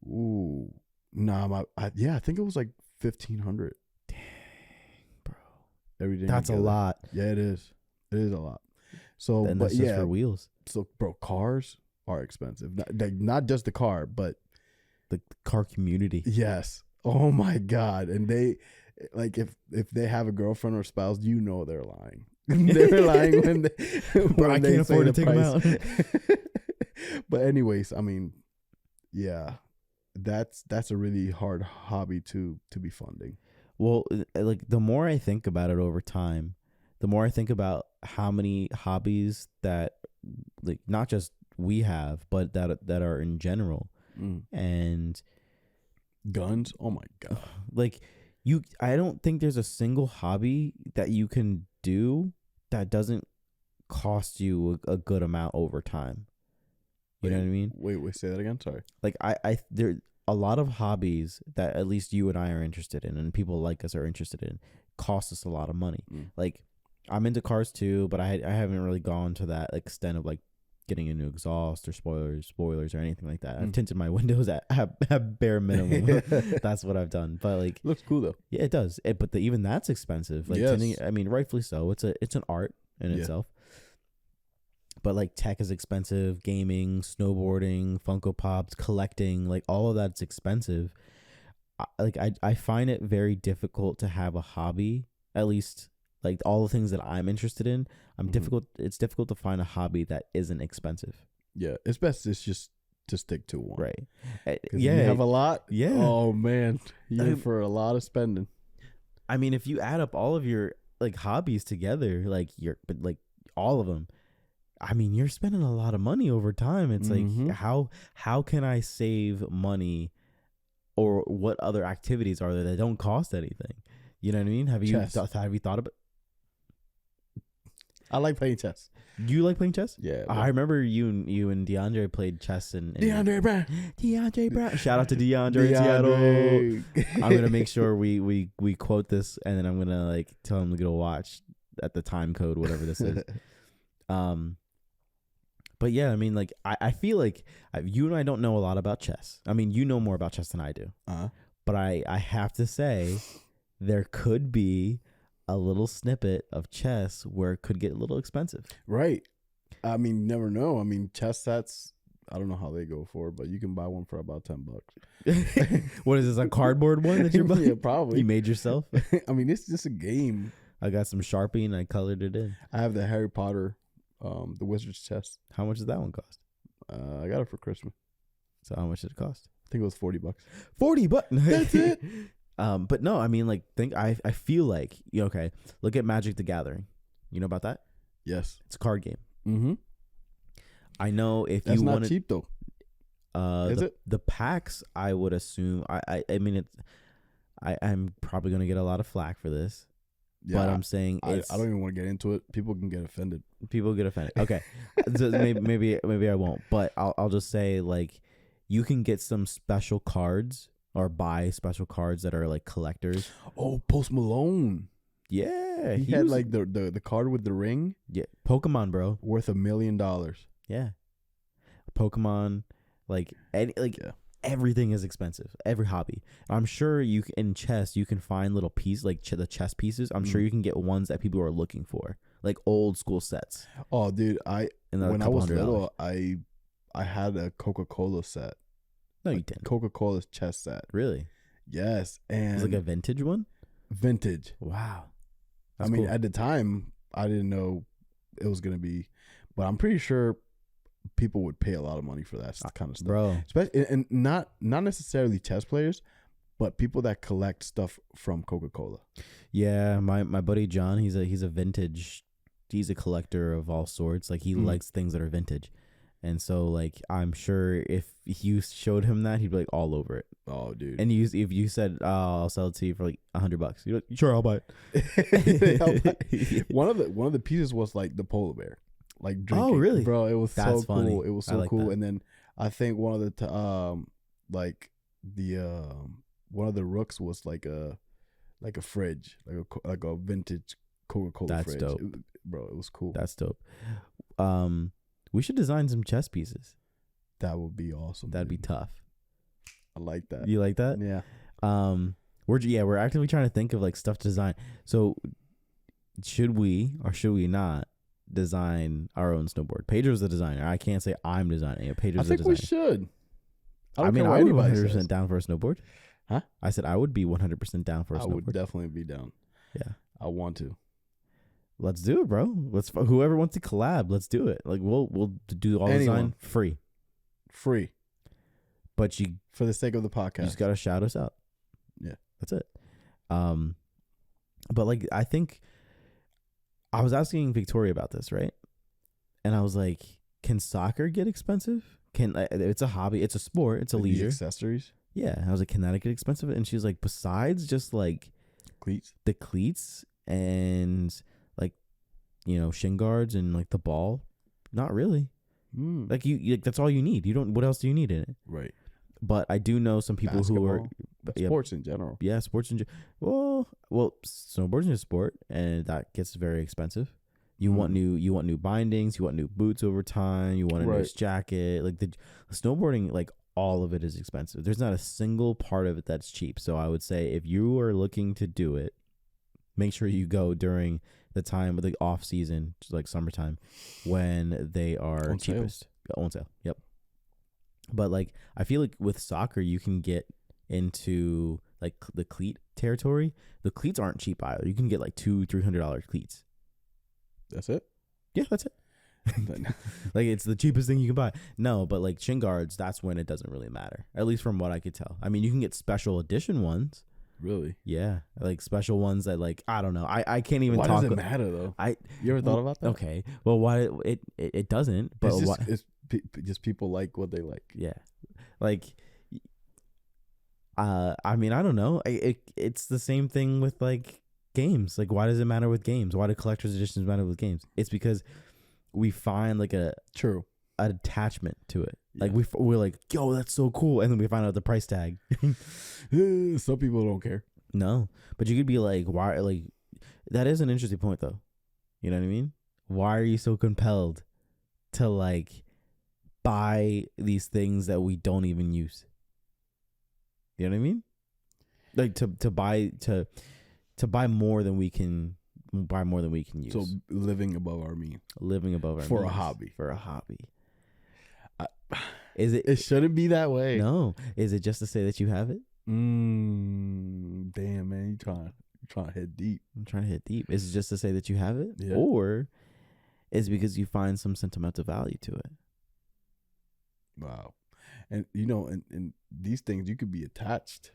I think it was like $1,500. Dang, bro, Everything. That's together. a lot. Yeah, it is. It is a lot. So, And but that's just for wheels. So, bro, cars are expensive. Not just the car, but The car community. yes. Oh my God. And they, like, if they have a girlfriend or spouse, you know they're lying. They're lying when they. Bro, I can't afford to take them out. But anyways, I mean, yeah, that's a really hard hobby to be funding. Well, like the more I think about it over time, the more I think about how many hobbies that, like, not just we have, but that are in general, and guns. Oh my God! Like I don't think there's a single hobby that you can do that doesn't cost you a good amount over time. You know what I mean? Wait, say that again. Sorry. Like there a lot of hobbies that at least you and I are interested in, and people like us are interested in, cost us a lot of money. Like, I'm into cars too, but I haven't really gone to that extent of like getting a new exhaust or spoilers or anything like that. I've tinted my windows at bare minimum. That's what I've done. But like, looks cool though. Yeah, it does. But even that's expensive. Like, tinting, I mean, rightfully so. It's an art in itself. But like, tech is expensive, gaming, snowboarding, Funko Pops, collecting, like all of that's expensive. I find it very difficult to have a hobby, at least like all the things that I'm interested in. It's difficult to find a hobby that isn't expensive. Yeah, it's best just to stick to one. Right. Yeah, you have a lot. Yeah. Oh man, you're in for a lot of spending. I mean, if you add up all of your like hobbies together, like all of them, I mean, you're spending a lot of money over time. It's like, how can I save money, or what other activities are there that don't cost anything? You know what I mean? Have you thought about? I like playing chess. You like playing chess? Yeah. I remember you and DeAndre played chess and DeAndre Brown. Shout out to DeAndre in Seattle. I'm gonna make sure we quote this, and then I'm gonna like tell him to go watch at the time code, whatever this is. But yeah, I mean, like I feel like you and I don't know a lot about chess. I mean, you know more about chess than I do. But I have to say, there could be a little snippet of chess where it could get a little expensive. Right. I mean, you never know. I mean, chess sets, I don't know how they go for, but you can buy one for about $10. What is this, a cardboard one that you're buying? Yeah, probably. You made yourself? I mean, it's just a game. I got some Sharpie and I colored it in. I have the Harry Potter, the Wizard's chest. How much does that one cost? I got it for Christmas. So how much did it cost? I think it was $40. $40. That's it. But no, I mean, like, I feel like, okay, look at Magic the Gathering. You know about that? Yes. It's a card game. Mm-hmm. I know if that's you not wanted, cheap though. Is it? The packs, I would assume. I mean, I'm probably gonna get a lot of flack for this. Yeah, but I'm saying I don't even want to get into it. People can get offended. People get offended. Okay, so maybe I won't. But I'll just say, like, you can get some special cards or buy special cards that are like collectors. Oh, Post Malone. Yeah, he had like the card with the ring. Yeah, Pokemon, bro, worth $1 million. Yeah, Pokemon, everything is expensive. Every hobby. I'm sure in chess you can find little pieces like the chess pieces. I'm sure you can get ones that people are looking for, like old school sets. Oh, dude, when I was little, I had a Coca-Cola set. No, you didn't. Coca-Cola's chess set. Really? Yes, and it was like a vintage one. Vintage. Wow. That's cool. At the time, I didn't know it was gonna be, but I'm pretty sure people would pay a lot of money for that kind of stuff, bro. Especially and not necessarily chess players, but people that collect stuff from Coca-Cola. Yeah, my buddy John, he's a vintage, he's a collector of all sorts. Like he likes things that are vintage. And so, like, I'm sure if you showed him that, he'd be like all over it. Oh, dude! And if you said, "Oh, I'll sell it to you for like $100," you're like, "Sure, I'll buy it." One of the pieces was like the polar bear, like drinking. Oh, really, bro? It was That's so funny. cool. It was so like cool. that. And then I think one of the one of the rooks was like a fridge, like a vintage Coca-Cola That's fridge. dope. Bro, it was cool. That's dope. We should design some chess pieces. That would be awesome. That'd be dude. tough. I like that. You like that? Yeah. We're actively trying to think of like stuff to design. So should we or should we not design our own snowboard? Pedro's the designer. I can't say I'm designing it. Pedro's the designer. We should. I mean, I would be 100% down for a snowboard. Huh? I said I would be 100% down for a snowboard. I would definitely be down. Yeah. I want to. Let's do it, bro. Whoever wants to collab, let's do it. Like we'll do all design free. But you, for the sake of the podcast, you just gotta shout us out. Yeah, that's it. But like I think I was asking Victoria about this, right? And I was like, can soccer get expensive? It's a hobby, it's a sport, it's a leisure. The accessories. Yeah, I was like, can that get expensive? And she was like, besides just like the cleats and like, you know, shin guards and like the ball, not really. Like you that's all you need. You don't. What else do you need in it? Right. But I do know some people who are sports in general. Yeah, sports in well, snowboarding is a sport, and that gets very expensive. You want new bindings. You want new boots over time. You want a new jacket. Like the snowboarding, like all of it is expensive. There's not a single part of it that's cheap. So I would say if you are looking to do it, make sure you go during the time of the off season, like summertime, when they are on cheapest. On sale. Yep. But like I feel like with soccer you can get into like the cleat territory. The cleats aren't cheap either. You can get like $200-$300 cleats. That's it? Yeah, that's it. Like it's the cheapest thing you can buy. No, but like shin guards, that's when it doesn't really matter. At least from what I could tell. I mean, you can get special edition ones. Really? Yeah, like special ones that like I don't know. I can't even talk. Why does it matter though? You ever thought about that? Okay, well, why it doesn't? But it's just people like what they like. Yeah, like I mean I don't know. It's the same thing with like games. Like why does it matter with games? Why do collector's editions matter with games? It's because we find like an attachment to it. Like we're like, yo, that's so cool, and then we find out the price tag. Some people don't care. No, but you could be like, why? Like that is an interesting point, though. You know what I mean? Why are you so compelled to like buy these things that we don't even use? You know what I mean? Like to buy more than we can use. So living above our means. For a hobby. Is it? It shouldn't be that way. No. Is it just to say that you have it? Damn, man, you trying to hit deep. I'm trying to hit deep. Is it just to say that you have it, yeah. Or is it because you find some sentimental value to it? Wow, and you know, and these things you could be attached.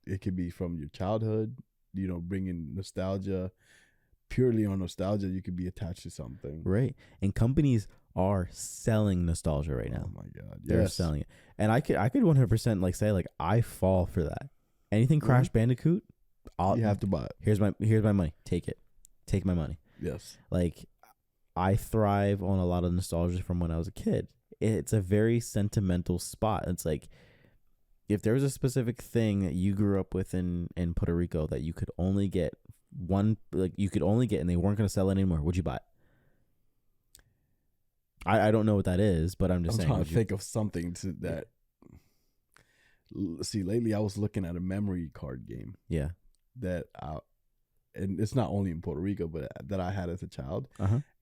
It could be from your childhood. You know, bringing nostalgia. Purely on nostalgia, you could be attached to something. Right, and companies are selling nostalgia right now. Oh my god, they're selling it, and I could 100% like say like I fall for that. Anything Crash Bandicoot, you have to buy it. Here's my money. Take it. Take my money. Yes. Like I thrive on a lot of nostalgia from when I was a kid. It's a very sentimental spot. It's like if there was a specific thing that you grew up with in Puerto Rico that you could only get and they weren't going to sell it anymore, would you buy it? I don't know what that is, but I'm saying. I'm trying to think of something to that. See, lately I was looking at a memory card game. Yeah. And it's not only in Puerto Rico, but that I had as a child.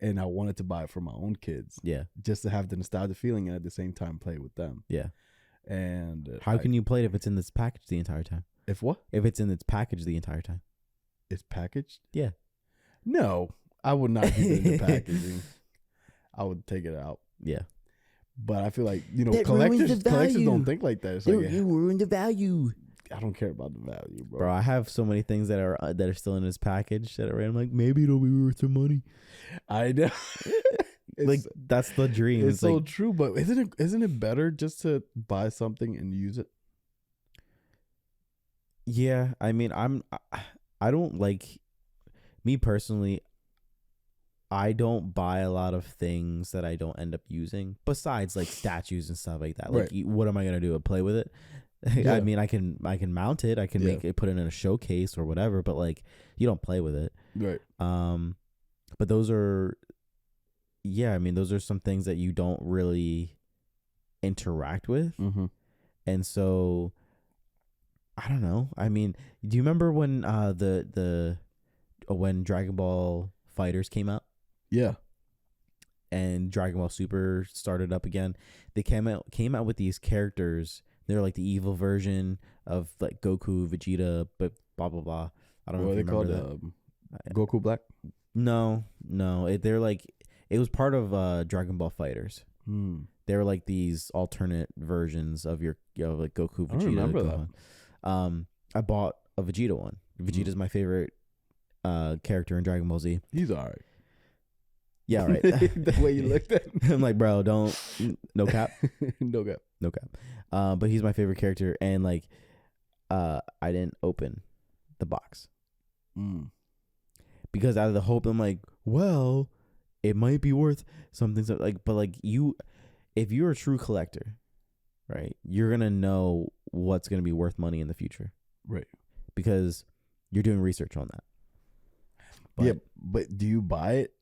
And I wanted to buy it for my own kids. Yeah. Just to have the nostalgia feeling and at the same time play with them. Yeah. And how can you play it if it's in this package the entire time? If what? If it's in its package the entire time. It's packaged? Yeah. No, I would not keep it in the packaging. I would take it out. Yeah. But I feel like, That ruins the collectors don't value. think like that. It's You like, ruined the value. I don't care about the value, bro. Bro, I have so many things that are still in this package that I'm like, maybe it'll be worth some money. I know. Like that's the dream. It's so like, true, but isn't it better just to buy something and use it? yeah, I mean, I don't like, me personally, I don't buy a lot of things that I don't end up using besides like statues and stuff like that. Like, Right. what am I gonna do? Play with it? Yeah. I mean, I can mount it. I can Yeah. make it, put it in a showcase or whatever. But like, you don't play with it. Right. But those are, yeah. I mean, those are some things that you don't really interact with, Mm-hmm. and so I don't know. I mean, do you remember when when Dragon Ball Fighters came out? Yeah. And Dragon Ball Super started up again. They came out with these characters. They're like the evil version of like Goku, Vegeta, but blah blah blah. I don't know What if are you they remember called? that. Goku Black. No. They're like, it was part of Dragon Ball Fighters. They were like these alternate versions of your like Goku, Vegeta. I don't remember Gohan. I bought a Vegeta one. Vegeta's my favorite character in Dragon Ball Z. He's all right. Yeah, right. The way you looked at him. I'm like, bro, don't, no cap. No cap. No cap. But he's my favorite character, and like, I didn't open the box because out of the hope, I'm like, well, it might be worth something. So like, but like if you're a true collector, right, you're gonna know what's gonna be worth money in the future, Right. because you're doing research on that. But, Yeah, but do you buy it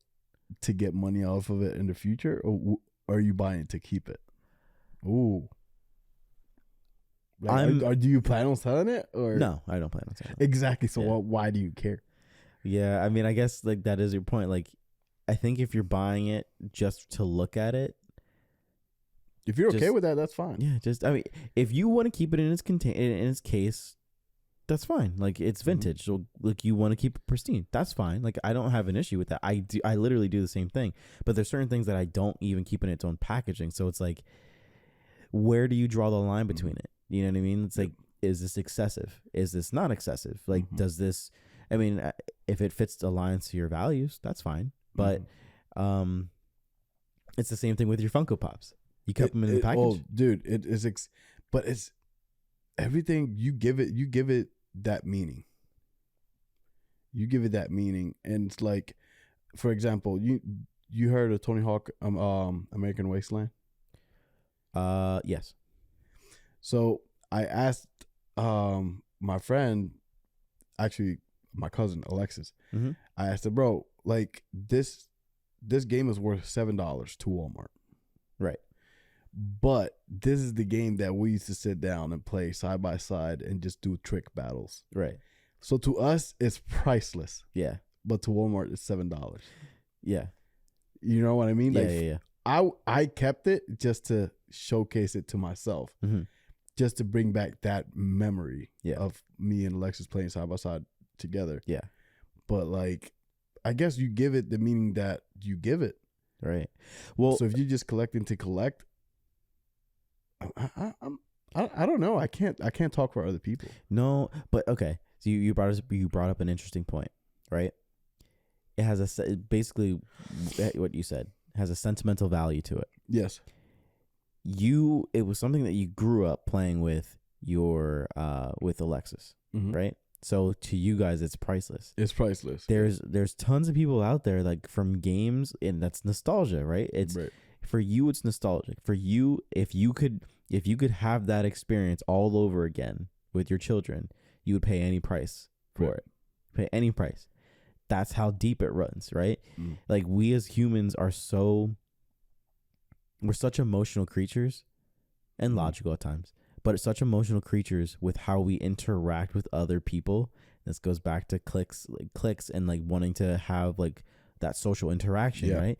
to get money off of it in the future, or are you buying it to keep it? Ooh. Like, or do you plan on selling it, or no, I don't plan on selling it. Exactly. So Yeah. why do you care? Yeah, I mean, I guess like that is your point. Like, I think if you're buying it just to look at it, If you're okay Just- with that, that's fine. yeah, I mean, if you want to keep it in its case, that's fine. Like, it's vintage, so like you want to keep it pristine, that's fine. Like, I don't have an issue with that. I literally do the same thing. But there's certain things that I don't even keep in its own packaging. So it's like, where do you draw the line between it? You know what I mean? It's like, is this excessive? Is this not excessive? Like, does this? I mean, if it fits the lines to your values, that's fine. But it's the same thing with your Funko Pops. You kept them in the package. Oh, dude, it is. But it's everything you give it. You give it that meaning. You give it that meaning, and it's like, for example, you heard of Tony Hawk, American Wasteland? Yes. So I asked my friend, actually my cousin Alexis. I asked her, bro, like this game is worth $7 to Walmart. Right. But this is the game that we used to sit down and play side by side and just do trick battles. Right. So to us, it's priceless. Yeah. But to Walmart, it's $7. Yeah. You know what I mean? Yeah. Like, Yeah. I kept it just to showcase it to myself, just to bring back that memory of me and Alexis playing side by side together. Yeah. But like, I guess you give it the meaning that you give it. Right. Well, So if you're just collecting to collect, I don't know. I can't talk for other people. no, but okay. So you brought up an interesting point, right? It has basically what you said has a sentimental value to it. Yes. It was something that you grew up playing with with Alexis, right? So to you guys, it's priceless. It's priceless. There's tons of people out there like from games, and that's nostalgia, right? It's Right. For you, it's nostalgic. For you, if you could have that experience all over again with your children, you would pay any price for it. Pay any price. That's how deep it runs, right? Like, we as humans we're such emotional creatures, and logical at times, but such emotional creatures with how we interact with other people. This goes back to clicks and like wanting to have like that social interaction, right?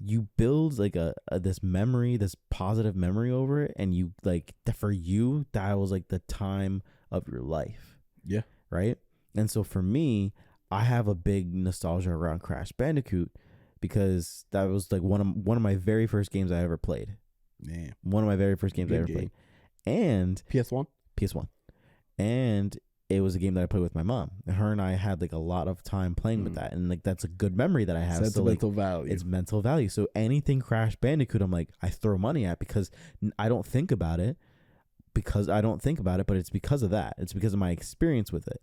You build like this memory, this positive memory over it, and you like for you that was like the time of your life. Yeah. Right. And so for me, I have a big nostalgia around Crash Bandicoot because that was like one of my very first games I ever played. Man, One of my very first games I ever played. And PS1. And it was a game that I played with my mom. Her and I had like a lot of time playing with that, and like that's a good memory that I have. Sentimental so, like, value. It's mental value. So anything Crash Bandicoot, I'm like, I throw money at because I don't think about it. But it's because of that. It's because of my experience with it.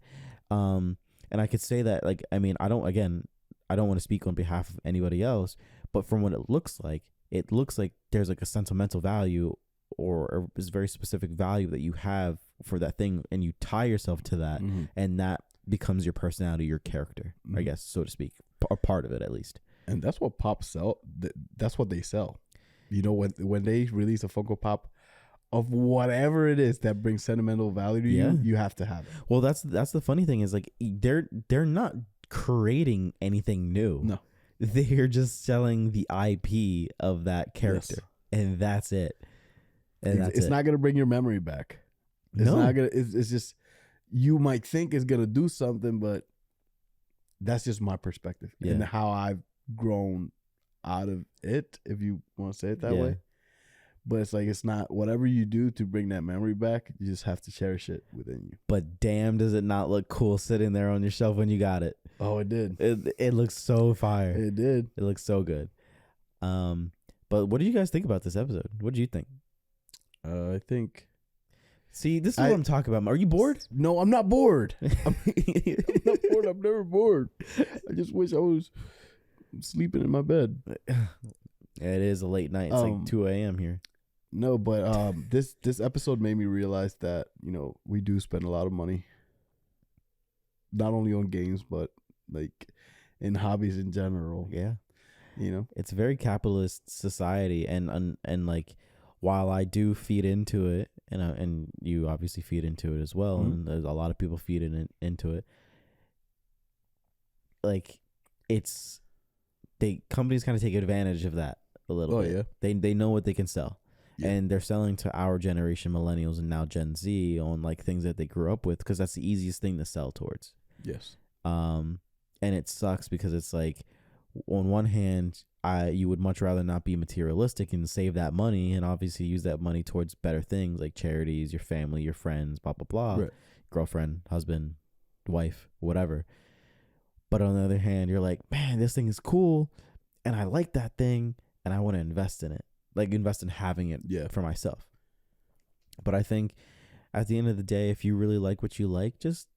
And I could say that, like, I mean, I don't want to speak on behalf of anybody else, but from what it looks like there's like a sentimental value or a very specific value that you have for that thing, and you tie yourself to that, and that becomes your personality, your character, I guess, so to speak, a part of it at least. And that's what Pop sell. That's what they sell. You know, when they release a Funko Pop of whatever it is that brings sentimental value to you, you have to have it. Well, that's the funny thing is, like, they're not creating anything new. No, they're just selling the IP of that character, and that's it. And it's not gonna bring your memory back. It's not gonna. It's just, you might think it's gonna do something, but that's just my perspective and how I've grown out of it, if you want to say it that way. But it's like, it's not, whatever you do to bring that memory back, you just have to cherish it within you. But damn, does it not look cool sitting there on your shelf when you got it? Oh, it did. It looks so fire. It did. It looks so good. But what do you guys think about this episode? What do you think? I think. See, this is what I'm talking about. Are you bored? No, I'm not bored. I'm not bored. I'm never bored. I just wish I was sleeping in my bed. It is a late night. It's like 2 a.m. here. No, but this episode made me realize that, you know, we do spend a lot of money, not only on games, but like in hobbies in general. Yeah, you know, it's a very capitalist society, and like, while I do feed into it, and you obviously feed into it as well, and there's a lot of people feed into it. Like, companies kind of take advantage of that a little bit. Yeah. They know what they can sell. Yeah. And they're selling to our generation, millennials, and now Gen Z, on like things that they grew up with, because that's the easiest thing to sell towards. Yes. And it sucks because it's like, on one hand, you would much rather not be materialistic and save that money, and obviously use that money towards better things like charities, your family, your friends, blah blah blah, right. Girlfriend, husband, wife, whatever. But on the other hand, you're like, man, this thing is cool, and I like that thing, and I want to invest in it. Like, invest in having it for myself. But I think at the end of the day, if you really like what you like, just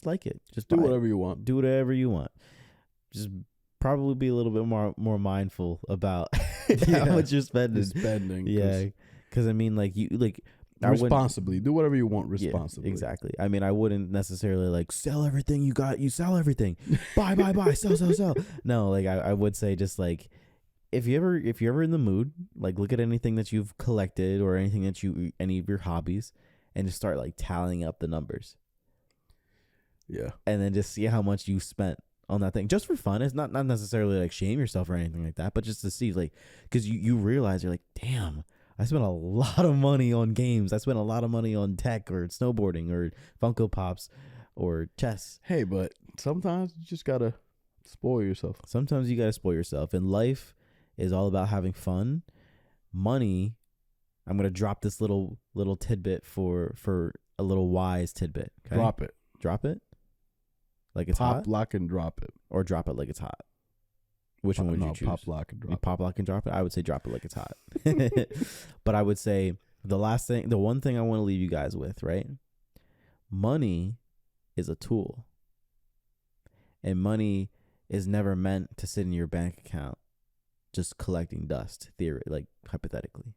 like it. Just do whatever you want. Do whatever you want. Just probably be a little bit more mindful about how much you're spending. Yeah, because I mean, like, responsibly. Do whatever you want responsibly. Yeah, exactly. I mean, I wouldn't necessarily like sell everything you got. You sell everything. buy, sell. No, like I would say, just like, if you're ever in the mood, like, look at anything that you've collected or any of your hobbies, and just start like tallying up the numbers. Yeah. And then just see how much you spent on that thing, just for fun. It's not necessarily like shame yourself or anything like that, but just to see, like, because you realize, you're like, damn, I spent a lot of money on games. I spent a lot of money on tech or snowboarding or Funko Pops or chess. Hey, but sometimes you just gotta spoil yourself. Sometimes you gotta spoil yourself. And life is all about having fun. Money, I'm gonna drop this little tidbit for a little wise tidbit. Okay? Drop it. Like it's hot? Pop, lock, and drop it. Or drop it like it's hot. Which one would you choose? Pop, lock, and drop it. Pop, lock, and drop it? I would say drop it like it's hot. But I would say the one thing I want to leave you guys with, right? Money is a tool. And money is never meant to sit in your bank account just collecting dust, like hypothetically.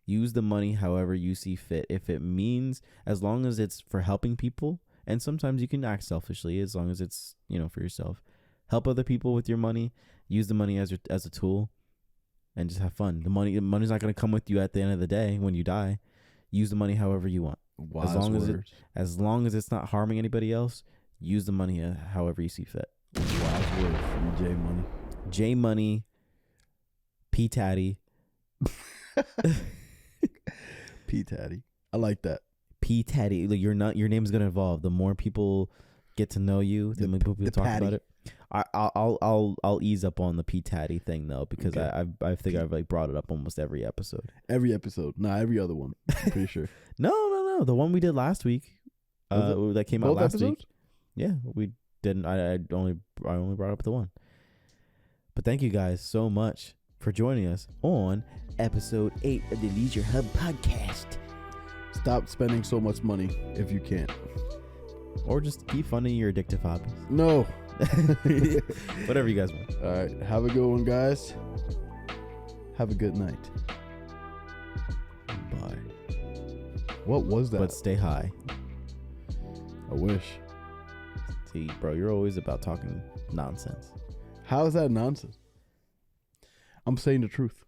Use the money however you see fit. If it means, as long as it's for helping people, and sometimes you can act selfishly, as long as it's, for yourself. Help other people with your money. Use the money as a tool, and just have fun. The money's not going to come with you at the end of the day when you die. Use the money however you want. As long as it's not harming anybody else, use the money however you see fit. Wise words from J Money. J Money, P Tatty. P Tatty. I like that. P Tatty. Like, your name's gonna evolve. The more people get to know you, the more people talk about it. I'll ease up on the P Tatty thing though, because Okay. I think I've like brought it up almost every episode. Every episode, every other one. I'm pretty sure. No, the one we did last week, that came out Both last episodes? week. Yeah, we didn't. I only brought up the one. But thank you guys so much for joining us on episode 8 of the Leisure Hub podcast. Stop spending so much money if you can't. Or just keep funding your addictive hobbies. No. Whatever you guys want. All right. Have a good one, guys. Have a good night. Bye. What was that? But stay high. I wish. See, bro, you're always about talking nonsense. How is that nonsense? I'm saying the truth.